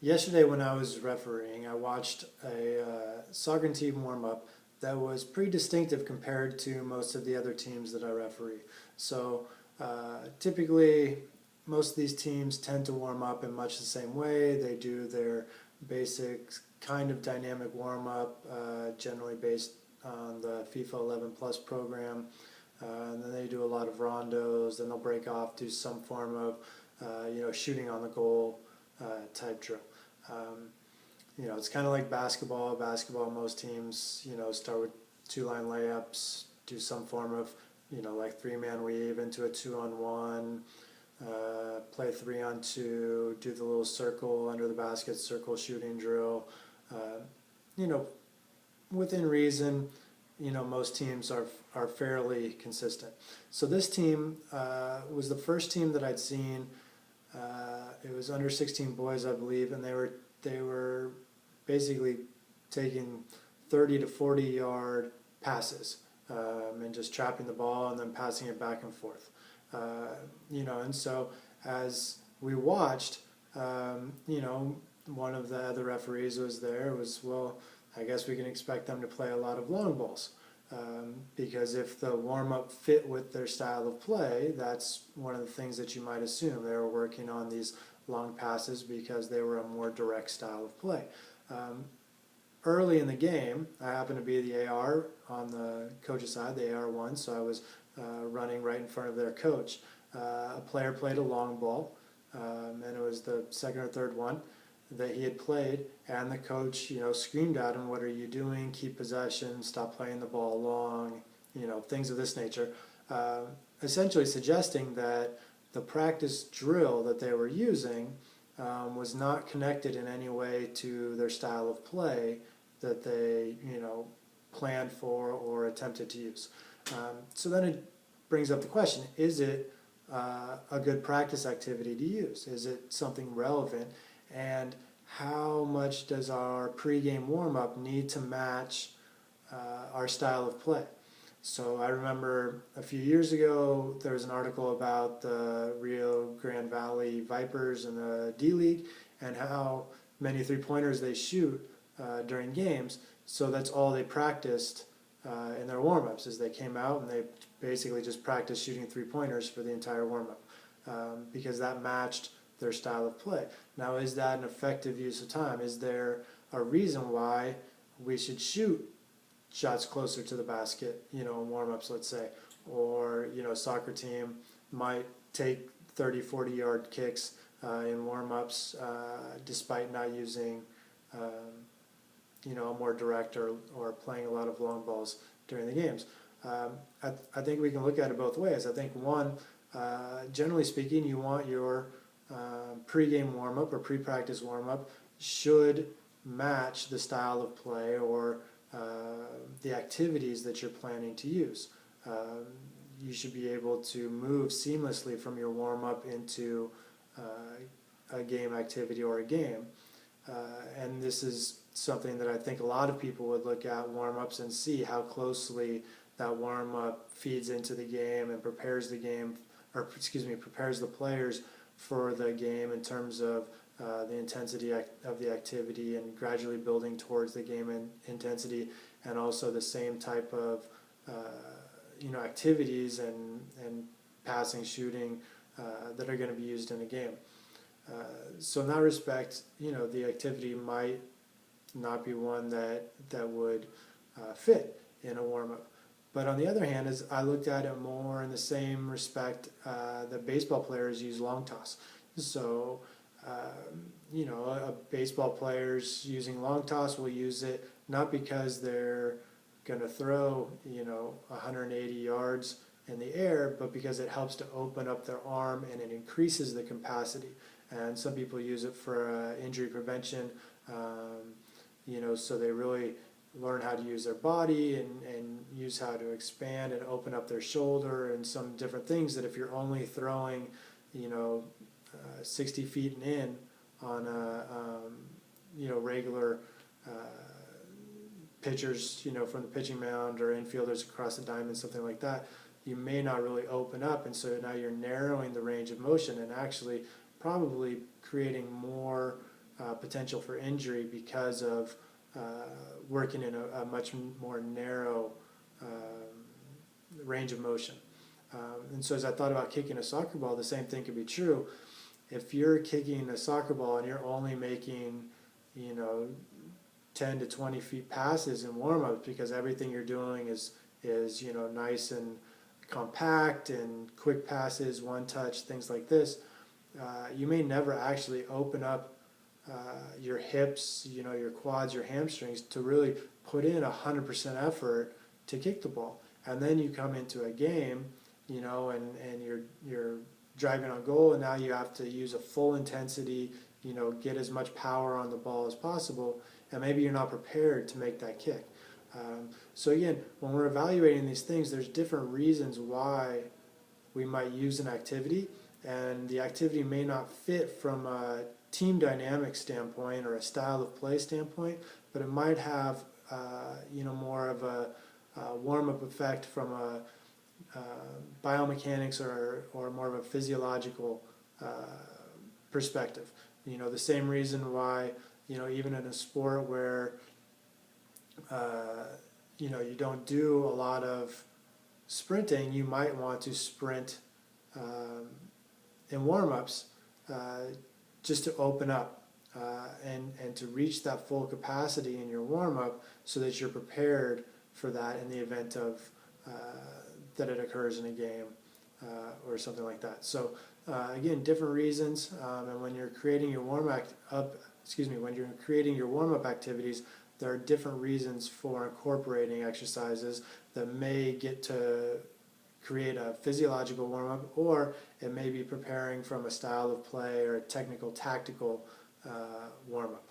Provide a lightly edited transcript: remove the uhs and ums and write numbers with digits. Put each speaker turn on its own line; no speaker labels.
Yesterday when I was refereeing, I watched a soccer team warm up that was pretty distinctive compared to most of the other teams that I referee. So typically, most of these teams tend to warm up in much the same way. They do their basic kind of dynamic warm up, generally based on the FIFA 11 Plus program. And then they do a lot of rondos. Then they'll break off, do some form of shooting on the goal type drill. It's kind of like basketball. Basketball, most teams, start with two-line layups, do some form of, like three-man weave into a two-on-one, play three-on-two, do the little circle under the basket, circle shooting drill. You know, Within reason, most teams are fairly consistent. So this team was the first team that I'd seen. It was under 16 boys, I believe, and they were basically taking 30 to 40 yard passes and just trapping the ball and then passing it back and forth. And so as we watched, one of the other referees was there. Well, I guess we can expect them to play a lot of long balls. Because if the warm-up fit with their style of play, that's one of the things that you might assume. They were working on these long passes because they were a more direct style of play. Early in the game, I happened to be the AR on the coach's side, the AR1, so I was running right in front of their coach. A player played a long ball, and it was the second or third one that he had played, and the coach, screamed at him, "What are you doing? Keep possession, stop playing the ball long," things of this nature, essentially suggesting that the practice drill that they were using was not connected in any way to their style of play that they, planned for or attempted to use. So then it brings up the question, is it a good practice activity to use? Is it something relevant? And how much does our pregame warm-up need to match our style of play? So I remember a few years ago there was an article about the Rio Grande Valley Vipers in the D-League and how many three-pointers they shoot during games. So that's all they practiced in their warm-ups, is they came out and they basically just practiced shooting three-pointers for the entire warm-up because that matched their style of play. Now, is that an effective use of time? Is there a reason why we should shoot shots closer to the basket, in warm-ups, let's say, or, a soccer team might take 30, 40-yard kicks in warm-ups despite not using, a more direct or playing a lot of long balls during the games. I think we can look at it both ways. I think, one, generally speaking, you want your pre-game warm-up or pre-practice warm-up should match the style of play or the activities that you're planning to use. You should be able to move seamlessly from your warm-up into a game activity or a game. And this is something that I think a lot of people would look at warm-ups and see how closely that warm-up feeds into the game and prepares the players for the game in terms of the intensity of the activity and gradually building towards the game intensity, and also the same type of activities and passing, shooting that are going to be used in a game. So in that respect, the activity might not be one that would fit in a warm-up. But on the other hand, as I looked at it more in the same respect that baseball players use long toss. So, a baseball players using long toss will use it not because they're going to throw, 180 yards in the air, but because it helps to open up their arm and it increases the capacity. And some people use it for injury prevention, so they really learn how to use their body and use how to expand and open up their shoulder and some different things that if you're only throwing, 60 feet and in on a, regular pitchers, from the pitching mound or infielders across the diamond, something like that, you may not really open up, and so now you're narrowing the range of motion and actually probably creating more potential for injury because of working in a much more narrow range of motion. And so as I thought about kicking a soccer ball, the same thing could be true. If you're kicking a soccer ball and you're only making, 10 to 20 feet passes in warm-ups because everything you're doing is nice and compact and quick passes, one touch, things like this, you may never actually open up your hips, your quads, your hamstrings to really put in 100% effort to kick the ball. And then you come into a game, and you're driving on goal, and now you have to use a full intensity, get as much power on the ball as possible, and maybe you're not prepared to make that kick. So again, when we're evaluating these things, there's different reasons why we might use an activity, and the activity may not fit from a team dynamic standpoint or a style of play standpoint, but it might have more of a warm-up effect from a biomechanics or more of a physiological perspective. The same reason why, even in a sport where you don't do a lot of sprinting, you might want to sprint in warm-ups just to open up and to reach that full capacity in your warm-up so that you're prepared for that in the event of that it occurs in a game or something like that. So again, different reasons, and when you're creating your warm-up activities, there are different reasons for incorporating exercises that may get to create a physiological warm-up, or it may be preparing from a style of play or a technical, tactical warm-up.